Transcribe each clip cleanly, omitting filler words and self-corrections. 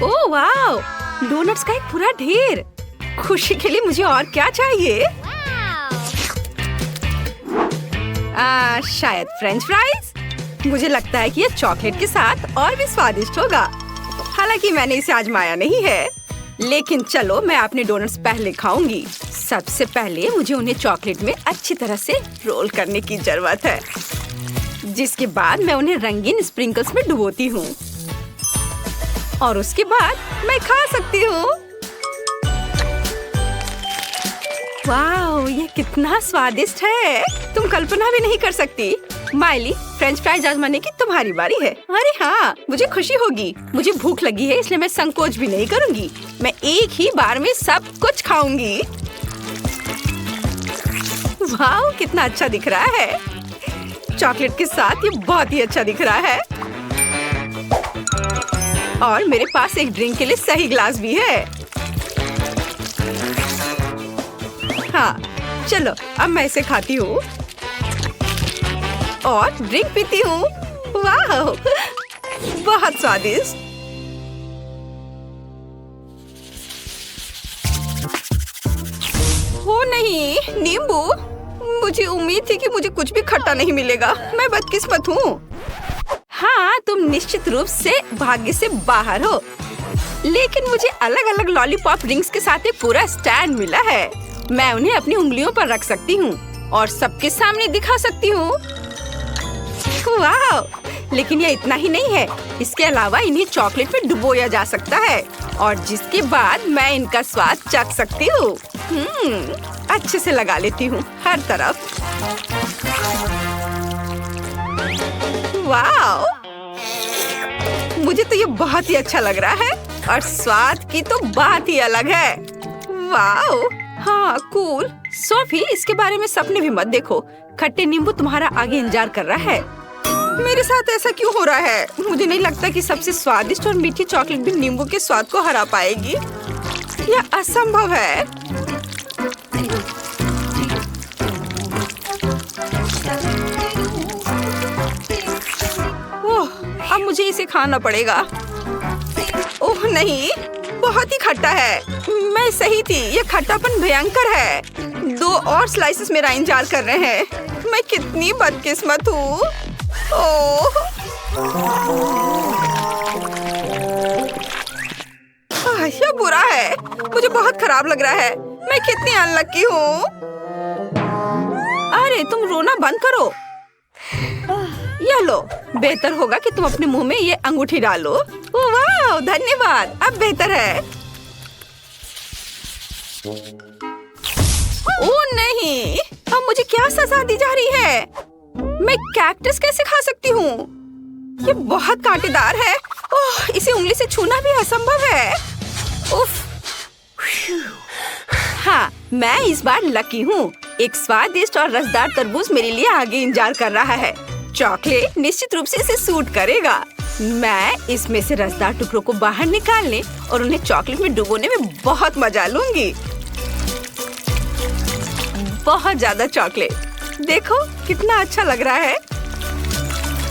Oh wow, donuts का एक पूरा ढेर। खुशी के लिए मुझे और क्या चाहिए? शायद फ्रेंच फ्राइज। मुझे लगता है कि ये चॉकलेट के साथ और भी स्वादिष्ट होगा। हालांकि मैंने इसे आजमाया नहीं है, लेकिन चलो मैं अपने डोनट्स पहले खाऊंगी। सबसे पहले मुझे उन्हें चॉकलेट में अच्छी तरह से रोल करने की जरूरत है, जिसके बाद मैं उन्हें रंगीन स्प्रिंकल्स में डुबोती हूँ और उसके बाद मैं खा सकती हूँ। वाह, ये कितना स्वादिष्ट है, तुम कल्पना भी नहीं कर सकती। माइली, फ्रेंच फ्राइज आजमाने की तुम्हारी बारी है। अरे हाँ, मुझे खुशी होगी। मुझे भूख लगी है, इसलिए मैं संकोच भी नहीं करूँगी। मैं एक ही बार में सब कुछ खाऊंगी। वाह, कितना अच्छा दिख रहा है। चॉकलेट के साथ ये बहुत ही अच्छा दिख रहा है। और मेरे पास एक ड्रिंक के लिए सही ग्लास भी है। हाँ, चलो अब मैं इसे खाती हूँ और ड्रिंक पीती हूँ। वाह, बहुत स्वादिष्ट। ओ नहीं, नींबू। मुझे उम्मीद थी कि मुझे कुछ भी खट्टा नहीं मिलेगा। मैं बदकिस्मत हूँ। हाँ, तुम निश्चित रूप से भाग्य से बाहर हो, लेकिन मुझे अलग अलग लॉलीपॉप रिंग्स के साथ एक पूरा स्टैंड मिला है। मैं उन्हें अपनी उंगलियों पर रख सकती हूँ और सबके सामने दिखा सकती हूँ। वाह, लेकिन ये इतना ही नहीं है। इसके अलावा इन्हें चॉकलेट में डुबोया जा सकता है और जिसके बाद मैं इनका स्वाद चख सकती हूँ। अच्छे से लगा लेती हूँ हर तरफ। वाह, मुझे तो ये बहुत ही अच्छा लग रहा है और स्वाद की तो बात ही अलग है। वाह, हाँ कूल। सोफी, इसके बारे में सपने भी मत देखो। खट्टे नींबू तुम्हारा आगे इंतजार कर रहा है। मेरे साथ ऐसा क्यों हो रहा है? मुझे नहीं लगता कि सबसे स्वादिष्ट और मीठी चॉकलेट भी नींबू के स्वाद को हरा पाएगी। यह असंभव है। ओह, अब मुझे इसे खाना पड़ेगा। ओह नहीं, बहुत ही खट्टा है। मैं सही थी, ये खट्टापन भयंकर है। 2 और स्लाइसेस मेरा इंतजार कर रहे हैं। मैं कितनी बदकिस्मत हूँ। ओह, यह बुरा है। मुझे बहुत खराब लग रहा है। मैं कितनी अनलकी हूँ। अरे तुम रोना बंद करो। यह लो, बेहतर होगा कि तुम अपने मुंह में ये अंगूठी डालो। वाह, धन्यवाद, अब बेहतर है। ओह नहीं, अब मुझे क्या सजा दी जा रही है? मैं कैक्टस कैसे खा सकती हूँ? ये बहुत कांटेदार है। ओह, इसे उंगली से छूना भी असंभव है। उफ। हाँ, मैं इस बार लकी हूँ। एक स्वादिष्ट और रसदार तरबूज मेरे लिए आगे इंतजार कर रहा है। चॉकलेट निश्चित रूप से इसे सूट करेगा। मैं इसमें से रसदार टुकड़ों को बाहर निकालने और उन्हें चॉकलेट में डुबोने में बहुत मजा लूंगी। बहुत ज्यादा चॉकलेट, देखो कितना अच्छा लग रहा है।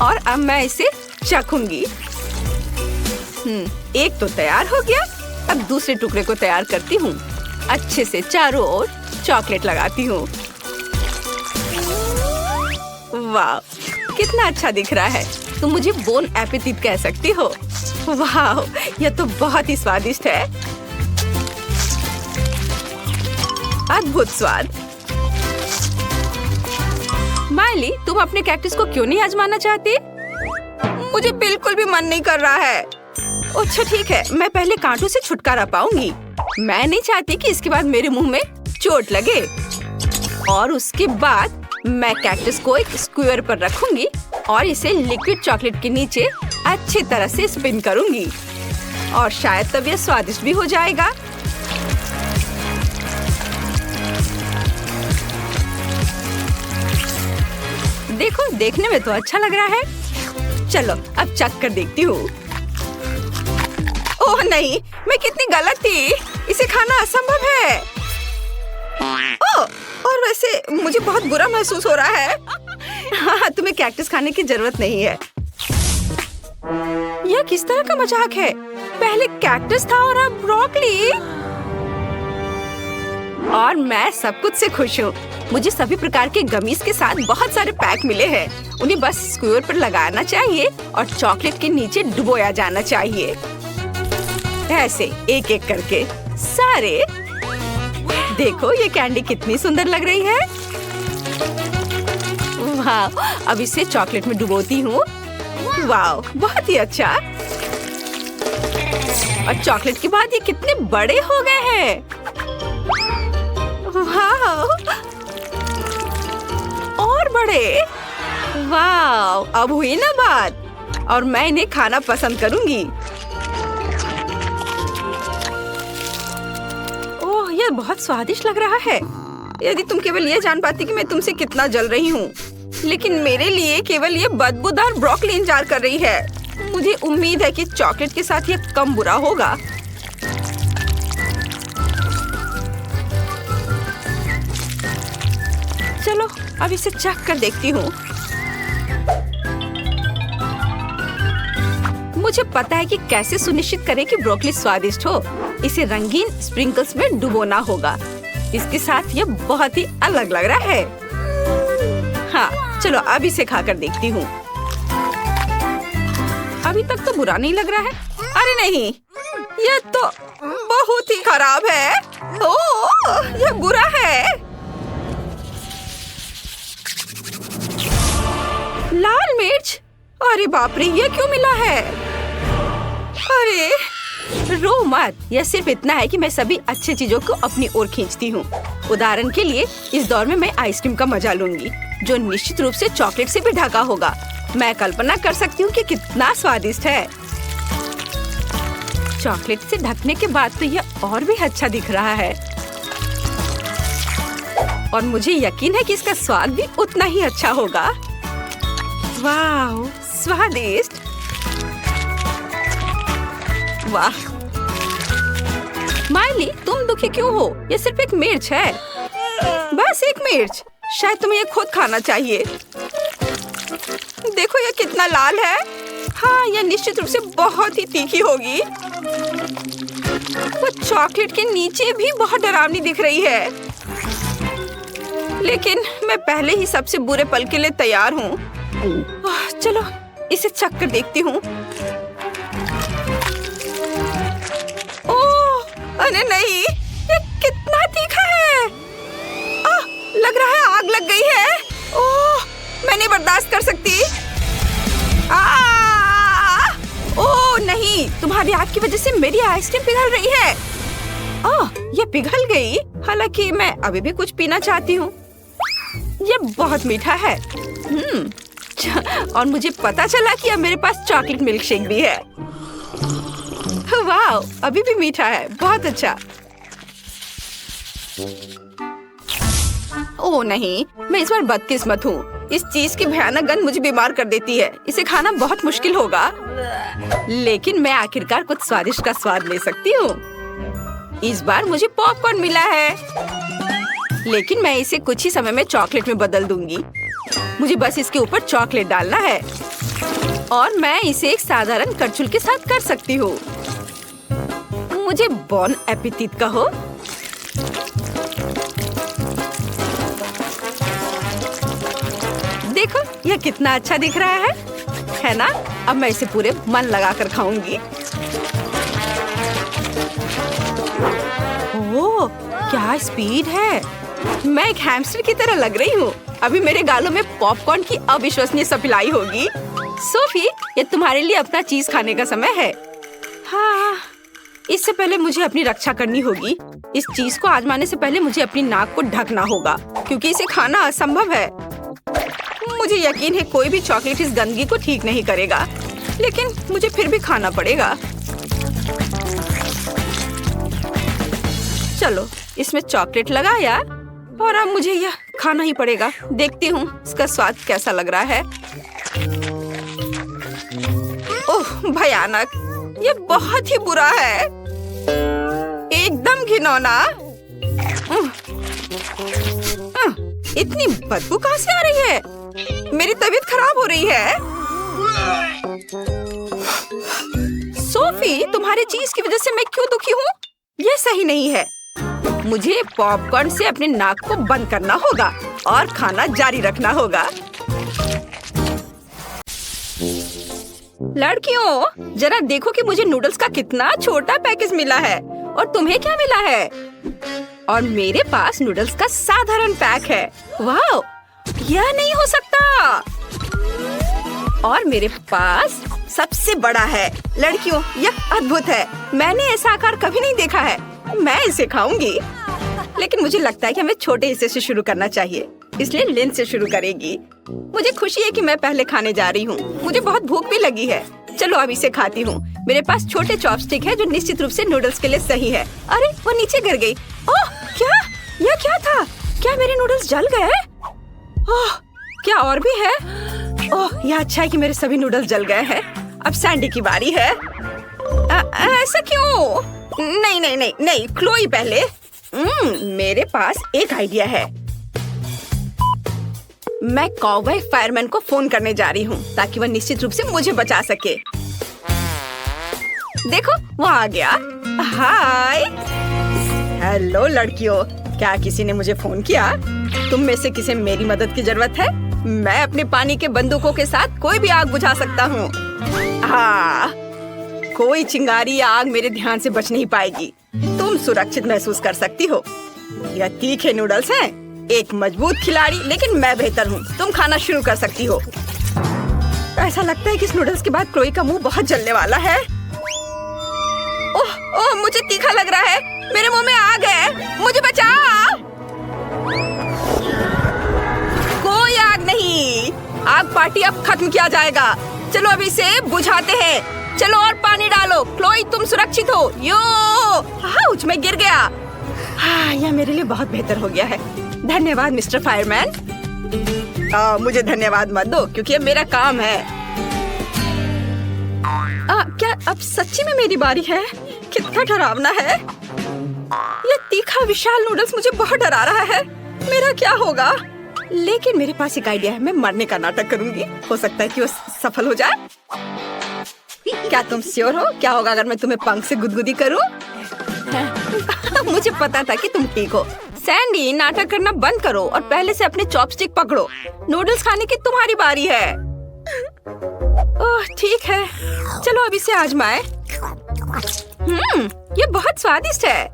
और अब मैं इसे चखूंगी। एक तो तैयार हो गया। अब दूसरे टुकड़े को तैयार करती हूँ। अच्छे से चारों ओर चॉकलेट लगाती हूँ। वाह, कितना अच्छा दिख रहा है। तुम मुझे बोन एपेटिट कह सकती हो। वाह, यह तो बहुत ही स्वादिष्ट है। अद्भुत स्वाद। माइली, तुम अपने कैक्टस को क्यों नहीं आजमाना चाहती? मुझे बिल्कुल भी मन नहीं कर रहा है। अच्छा ठीक है, मैं पहले कांटों से छुटकारा पाऊंगी। मैं नहीं चाहती कि इसके बाद मेरे मुंह में चोट लगे। और उसके बाद मैं कैक्टस को एक स्क्वायर पर रखूंगी और इसे लिक्विड चॉकलेट के नीचे अच्छी तरह से स्पिन करूंगी और शायद तब यह स्वादिष्ट भी हो जाएगा। देखो, देखने में तो अच्छा लग रहा है। चलो अब चख कर देखती हूँ। ओह नहीं, मैं कितनी गलत थी। इसे खाना असंभव है। ओह, और वैसे मुझे बहुत बुरा महसूस हो रहा है। हाँ, तुम्हें कैक्टस खाने की जरूरत नहीं है। यह किस तरह का मजाक है? पहले कैक्टस था और अब ब्रोकली। और मैं सब कुछ से खुश हूँ। मुझे सभी प्रकार के गमीज के साथ बहुत सारे पैक मिले हैं। उन्हें बस स्क्यूअर पर लगाना चाहिए और चॉकलेट के नीचे डुबोया जाना चाहिए। ऐसे एक एक करके सारे। देखो ये कैंडी कितनी सुंदर लग रही है। वाह, अब इसे चॉकलेट में डुबोती हूँ। वाह, बहुत ही अच्छा। और चॉकलेट के बाद ये कितने बड़े हो गए हैं। वाह, और बड़े। वाह, अब हुई ना बात। और मैं इन्हें खाना पसंद करूंगी। ओह, यह बहुत स्वादिष्ट लग रहा है। यदि तुम केवल ये जान पाती कि मैं तुमसे कितना जल रही हूँ, लेकिन मेरे लिए केवल ये बदबूदार ब्रोकली इंतजार कर रही है। मुझे उम्मीद है कि चॉकलेट के साथ यह कम बुरा होगा। चलो अब इसे चख कर देखती हूँ। मुझे पता है कि कैसे सुनिश्चित करें कि ब्रोकली स्वादिष्ट हो। इसे रंगीन स्प्रिंकल्स में डुबोना होगा। इसके साथ यह बहुत ही अलग लग रहा है। हाँ, चलो अब इसे खाकर देखती हूँ। अभी तक तो बुरा नहीं लग रहा है। अरे नहीं, यह तो बहुत ही खराब है। ओह, यह बुरा है। लाल मिर्च। अरे बाप रे, ये क्यों मिला है? अरे रो मत। यह सिर्फ इतना है कि मैं सभी अच्छी चीजों को अपनी ओर खींचती हूँ। उदाहरण के लिए इस दौर में मैं आइसक्रीम का मजा लूंगी, जो निश्चित रूप से चॉकलेट से भी ढका होगा। मैं कल्पना कर सकती हूँ कि कितना स्वादिष्ट है। चॉकलेट से ढकने के बाद तो यह और भी अच्छा दिख रहा है। और मुझे यकीन है कि इसका स्वाद भी उतना ही अच्छा होगा। वाह, स्वादिष्ट। वाह माइली, तुम दुखी क्यों हो? ये सिर्फ एक मिर्च है, बस एक मिर्च। शायद तुम्हें ये खुद खाना चाहिए। देखो ये कितना लाल है। हाँ, यह निश्चित रूप से बहुत ही तीखी होगी। वो चॉकलेट के नीचे भी बहुत डरावनी दिख रही है। लेकिन मैं पहले ही सबसे बुरे पल के लिए तैयार हूँ। चलो इसे चख कर देखती हूँ। ओह, अरे नहीं, ये कितना तीखा है। लग रहा है आग लग गई है। ओह, मैं नहीं बर्दाश्त कर सकती। ओह नहीं, तुम्हारी आग की वजह से मेरी आइसक्रीम पिघल रही है। ये पिघल गई। हालांकि मैं अभी भी कुछ पीना चाहती हूँ। ये बहुत मीठा है। और मुझे पता चला कि अब मेरे पास चॉकलेट मिल्क शेक भी है। वाह, अभी भी मीठा है। बहुत अच्छा। ओह नहीं, मैं इस बार बदकिस्मत हूँ। इस चीज की भयानक गंध मुझे बीमार कर देती है। इसे खाना बहुत मुश्किल होगा, लेकिन मैं आखिरकार कुछ स्वादिष्ट का स्वाद ले सकती हूँ। इस बार मुझे पॉपकॉर्न मिला है, लेकिन मैं इसे कुछ ही समय में चॉकलेट में बदल दूंगी। मुझे बस इसके ऊपर चॉकलेट डालना है और मैं इसे एक साधारण करछुल के साथ कर सकती हूँ। मुझे बॉन एपेटिट कहो। देखो यह कितना अच्छा दिख रहा है ना? अब मैं इसे पूरे मन लगाकर खाऊंगी। ओह, क्या स्पीड है! मैं एक हैमस्टर की तरह लग रही हूँ। अभी मेरे गालों में पॉपकॉर्न की अविश्वसनीय सप्लाई होगी। सोफी, ये तुम्हारे लिए अपना चीज खाने का समय है। हाँ, इससे पहले मुझे अपनी रक्षा करनी होगी। इस चीज को आजमाने से पहले मुझे अपनी नाक को ढकना होगा, क्योंकि इसे खाना असंभव है। मुझे यकीन है कोई भी चॉकलेट इस गंदगी को ठीक नहीं करेगा, लेकिन मुझे फिर भी खाना पड़ेगा। चलो, इसमें चॉकलेट लगाया और अब मुझे यह खाना ही पड़ेगा। देखती हूँ इसका स्वाद कैसा लग रहा है। ओह, भयानक! ये बहुत ही बुरा है, एकदम घिनौना। इतनी बदबू कहाँ से आ रही है? मेरी तबीयत खराब हो रही है। सोफी, तुम्हारे चीज की वजह से मैं क्यों दुखी हूँ? ये सही नहीं है। मुझे पॉपकॉर्न से अपने नाक को बंद करना होगा और खाना जारी रखना होगा। लड़कियों, जरा देखो कि मुझे नूडल्स का कितना छोटा पैकेज मिला है और तुम्हें क्या मिला है। और मेरे पास नूडल्स का साधारण पैक है। वाह, यह नहीं हो सकता। और मेरे पास सबसे बड़ा है। लड़कियों, यह अद्भुत है। मैंने ऐसा आकार कभी नहीं देखा है। मैं इसे खाऊंगी। लेकिन मुझे लगता है कि हमें छोटे हिस्से से शुरू करना चाहिए, इसलिए लिन से शुरू करेगी। मुझे खुशी है कि मैं पहले खाने जा रही हूँ। मुझे बहुत भूख भी लगी है। चलो अब इसे खाती हूँ। मेरे पास छोटे चॉपस्टिक है जो निश्चित रूप से नूडल्स के लिए सही है। अरे, वो नीचे गिर गई। ओह, क्या? यह क्या था? क्या मेरे नूडल्स जल गए? ओह, क्या और भी है? ओह, यह अच्छा है कि मेरे सभी नूडल्स जल गए हैं। अब सैंडी की बारी है। ऐसा क्यों? नहीं नहीं नहीं नहीं, क्लोई पहले। मेरे पास एक आइडिया है। मैं कॉवबॉय फायरमैन को फोन करने जा रही हूँ ताकि वह निश्चित रूप से मुझे बचा सके। देखो, वो आ गया। हाय। हेलो लड़कियों, क्या किसी ने मुझे फोन किया? तुम में से किसे मेरी मदद की जरूरत है? मैं अपने पानी के बंदूकों के साथ कोई भी आग बुझा सकता हूँ। हाँ, कोई चिंगारी या आग मेरे ध्यान से बच नहीं पाएगी। तुम सुरक्षित महसूस कर सकती हो। यह तीखे नूडल्स हैं। एक मजबूत खिलाड़ी, लेकिन मैं बेहतर हूँ। तुम खाना शुरू कर सकती हो। ऐसा लगता है कि इस नूडल्स के बाद क्लोई का मुंह बहुत जलने वाला है। ओह ओह, मुझे तीखा लग रहा है। मेरे मुंह में आग है। मुझे बचा। कोई आग नहीं। आग पार्टी अब खत्म किया जाएगा। चलो अब इसे बुझाते हैं। चलो और पानी डालो। क्लोई, तुम सुरक्षित हो। यो, आउच, मैं गिर गया। हाँ, यह मेरे लिए बहुत बेहतर हो गया है। धन्यवाद मिस्टर फायरमैन। मुझे धन्यवाद मत दो, क्योंकि ये मेरा काम है। क्या अब सच्ची में मेरी बारी है? कितना डरावना है। ये तीखा विशाल नूडल्स मुझे बहुत डरा रहा है। मेरा क्या होगा? लेकिन मेरे पास एक आइडिया है। मैं मरने का नाटक करूंगी। हो सकता है कि वो सफल हो जाए। क्या तुम श्योर हो? क्या होगा अगर मैं तुम्हें पंख से गुदगुदी करूं? मुझे पता था कि तुम ठीक हो। सैंडी, नाटक करना बंद करो और पहले से अपने चॉपस्टिक पकड़ो। नूडल्स खाने की तुम्हारी बारी है। ओह, ठीक है। चलो अब इसे आजमाएं। ये बहुत स्वादिष्ट है।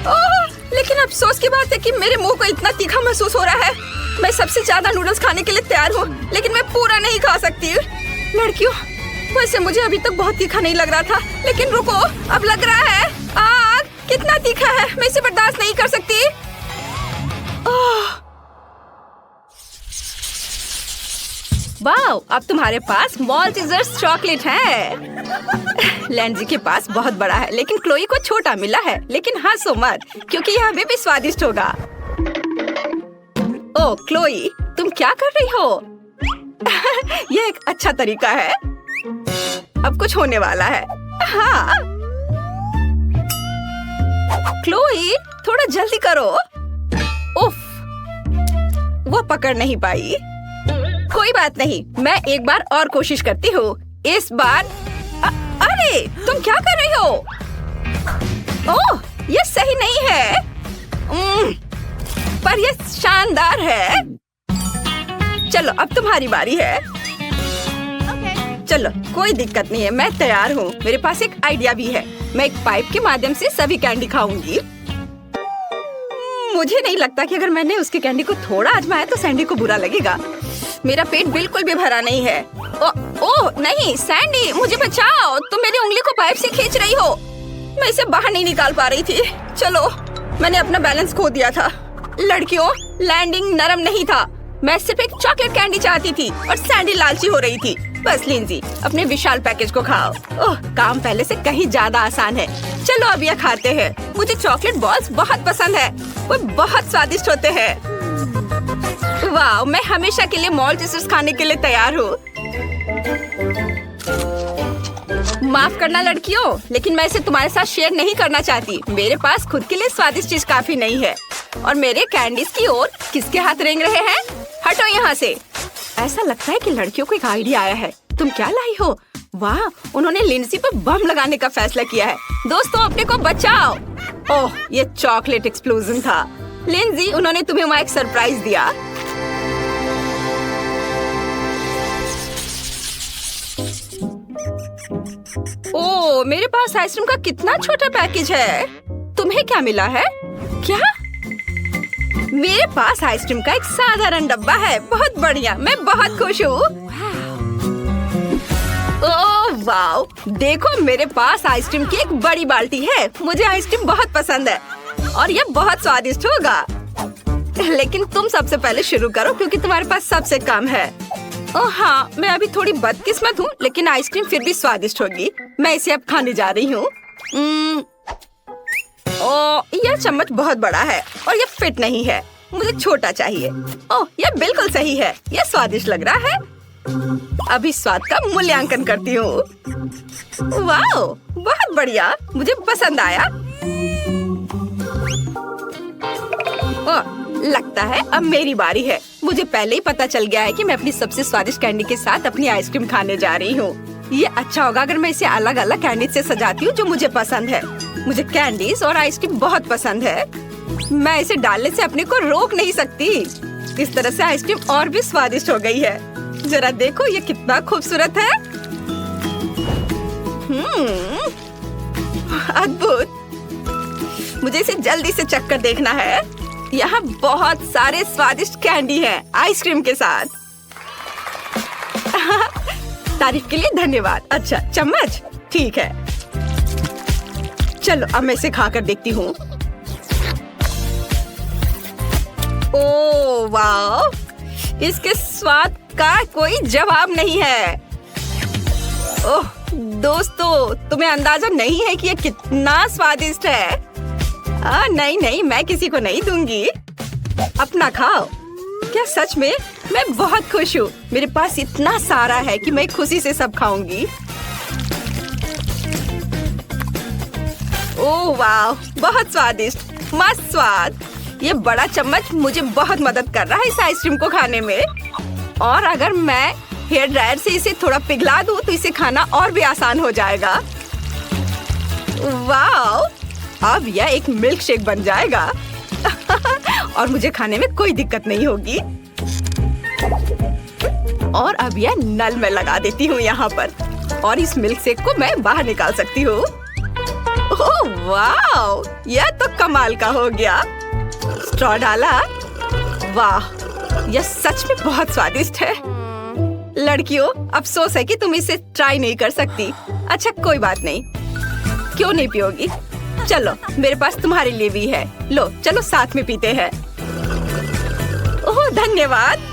ओह, लेकिन अफसोस की बात है कि मेरे मुंह को इतना तीखा महसूस हो रहा है। मैं सबसे ज्यादा नूडल्स खाने के लिए तैयार हूँ, लेकिन मैं पूरा नहीं खा सकती। लड़कियों, वैसे मुझे अभी तक बहुत तीखा नहीं लग रहा था, लेकिन रुको, अब लग रहा है। आग, कितना तीखा है। मैं इसे बर्दाश्त नहीं कर सकती। वाओ, अब तुम्हारे पास माल्टेजर्स चॉकलेट है। लैंजी के पास बहुत बड़ा है, लेकिन क्लोई को छोटा मिला है। लेकिन हंसो मत, क्योंकि यह अभी भी स्वादिष्ट होगा। ओह क्लोई, तुम क्या कर रही हो? यह एक अच्छा तरीका है। अब कुछ होने वाला है। हाँ, क्लोई, थोड़ा जल्दी करो। उफ, वो पकड़ नहीं पाई। कोई बात नहीं, मैं एक बार और कोशिश करती हूँ। इस बार अरे, तुम क्या कर रही हो? ओह, ये सही नहीं है। पर ये शानदार है। चलो अब तुम्हारी बारी है। चलो, कोई दिक्कत नहीं है, मैं तैयार हूँ। मेरे पास एक आइडिया भी है। मैं एक पाइप के माध्यम से सभी कैंडी खाऊंगी। मुझे नहीं लगता कि अगर मैंने उसके कैंडी को थोड़ा आजमाया तो सैंडी को बुरा लगेगा। मेरा पेट बिल्कुल भी भरा नहीं है। ओह नहीं, सैंडी, मुझे बचाओ। तुम मेरी उंगली को पाइप से खींच रही हो। मैं इसे बाहर नहीं निकाल पा रही थी। चलो, मैंने अपना बैलेंस खो दिया था। लड़कियों, लैंडिंग नरम नहीं था। मैं सिर्फ एक चॉकलेट कैंडी चाहती थी और सैंडी लालची हो रही थी। बस लिंजी, अपने विशाल पैकेज को खाओ। ओह, काम पहले से कहीं ज्यादा आसान है। चलो अब यह खाते हैं। मुझे चॉकलेट बॉल्स बहुत पसंद है। वो बहुत स्वादिष्ट होते हैं। वाह, मैं हमेशा के लिए माल्टेजर्स खाने के लिए तैयार हूँ। माफ करना लड़कियों, लेकिन मैं इसे तुम्हारे साथ शेयर नहीं करना चाहती। मेरे पास खुद के लिए स्वादिष्ट चीज काफी नहीं है। और मेरे कैंडीज की ओर किसके हाथ रेंग रहे हैं? हटो यहाँ से। ऐसा लगता है कि लड़कियों को एक आइडिया आया है। तुम क्या लाई हो? वाह, उन्होंने लिंडसी पर बम लगाने का फैसला किया है। दोस्तों, अपने को बचाओ। ओह, ये चॉकलेट एक्सप्लोजन था। लिंडसी, उन्होंने तुम्हें वहाँ एक सरप्राइज दिया। ओह, मेरे पास आइसक्रीम का कितना छोटा पैकेज है। तुम्हें क्या मिला है? क्या? मेरे पास आइसक्रीम का एक साधारण डब्बा है। बहुत बढ़िया, मैं बहुत खुश हूँ। ओह वाओ, देखो मेरे पास आइसक्रीम की एक बड़ी बाल्टी है। मुझे आइसक्रीम बहुत पसंद है और यह बहुत स्वादिष्ट होगा। लेकिन तुम सबसे पहले शुरू करो क्योंकि तुम्हारे पास सबसे कम है। ओह हाँ, मैं अभी थोड़ी बदकिस्मत हूँ, लेकिन आइसक्रीम फिर भी स्वादिष्ट होगी। मैं इसे अब खाने जा रही हूँ। ओह, यह चम्मच बहुत बड़ा है और यह फिट नहीं है। मुझे छोटा चाहिए। ओह, यह बिल्कुल सही है। यह स्वादिष्ट लग रहा है। अभी स्वाद का मूल्यांकन करती हूँ। वाओ, बहुत बढ़िया, मुझे पसंद आया। ओह, लगता है अब मेरी बारी है। मुझे पहले ही पता चल गया है कि मैं अपनी सबसे स्वादिष्ट कैंडी के साथ अपनी आइसक्रीम खाने जा रही हूँ। ये अच्छा होगा अगर मैं इसे अलग अलग कैंडी से सजाती हूँ जो मुझे पसंद है। मुझे कैंडीज और आइसक्रीम बहुत पसंद है। मैं इसे डालने से अपने को रोक नहीं सकती। इस तरह से आइसक्रीम और भी स्वादिष्ट हो गई है। जरा देखो ये कितना खूबसूरत है। अद्भुत। मुझे इसे जल्दी से चखकर देखना है। यहाँ बहुत सारे स्वादिष्ट कैंडी हैं आइसक्रीम के साथ। तारीफ के लिए धन्यवाद। अच्छा, चम्मच ठीक है। चलो अब मैं इसे खाकर देखती हूँ। ओह वाह, इसके स्वाद का कोई जवाब नहीं है। ओह दोस्तों, तुम्हें अंदाजा नहीं है कि ये कितना स्वादिष्ट है। नहीं नहीं, मैं किसी को नहीं दूंगी। अपना खाओ। क्या सच में? मैं बहुत खुश हूँ। मेरे पास इतना सारा है कि मैं खुशी से सब खाऊंगी। ओह वाह, बहुत स्वादिष्ट, मस्त स्वाद। ये बड़ा चम्मच मुझे बहुत मदद कर रहा है इस आइसक्रीम को खाने में। और अगर मैं हेयर ड्रायर से इसे थोड़ा पिघला दूं तो इसे खाना और भी आसान हो जाएगा। वाह, अब यह एक मिल्क शेक बन जाएगा। और मुझे खाने में कोई दिक्कत नहीं होगी। और अब यह नल में लगा देती हूँ यहाँ पर और इस मिल्क शेक को मैं बाहर निकाल सकती हूँ। ओह वाह, यह तो कमाल का हो गया। स्ट्रॉ डाला। वाह, यह सच में बहुत स्वादिष्ट है। लड़कियों, अफसोस है कि तुम इसे ट्राई नहीं कर सकती। अच्छा कोई बात नहीं। क्यों नहीं पियोगी? चलो, मेरे पास तुम्हारे लिए भी है। लो, चलो साथ में पीते हैं। ओह धन्यवाद।